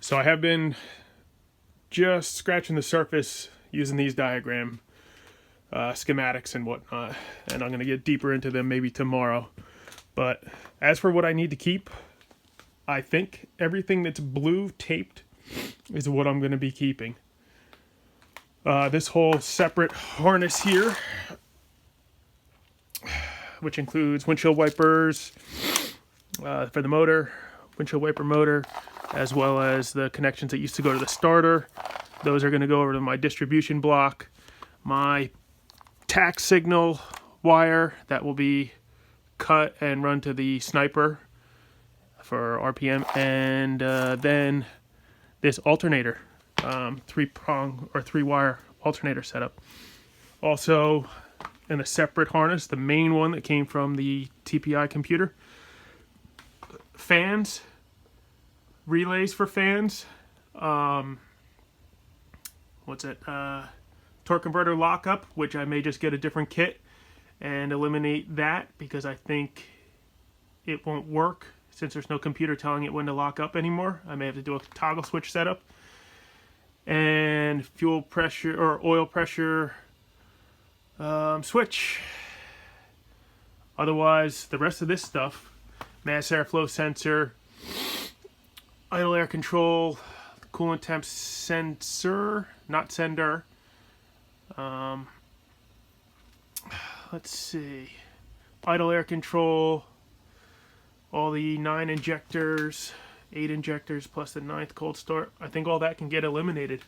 So I have been just scratching the surface using these diagram schematics and whatnot, and I'm going to get deeper into them maybe tomorrow. But as for what I need to keep, I think everything that's blue taped is what I'm going to be keeping. This whole separate harness here, which includes windshield wipers for the motor, windshield wiper motor, as well as the connections that used to go to the starter. Those are going to go over to my distribution block. My tax signal wire that will be cut and run to the sniper for RPM, and then this alternator, 3-prong or 3-wire alternator setup. Also, in a separate harness, the main one that came from the TPI computer, fans, relays for fans, torque converter lockup, which I may just get a different kit and eliminate that because I think it won't work since there's no computer telling it when to lock up anymore. I may have to do a toggle switch setup. And fuel pressure or oil pressure switch. Otherwise, the rest of this stuff, mass airflow sensor, idle air control, coolant temp sensor, not sender. Let's see, idle air control, all the 9 injectors, 8 injectors plus the 9th cold start. I think all that can get eliminated.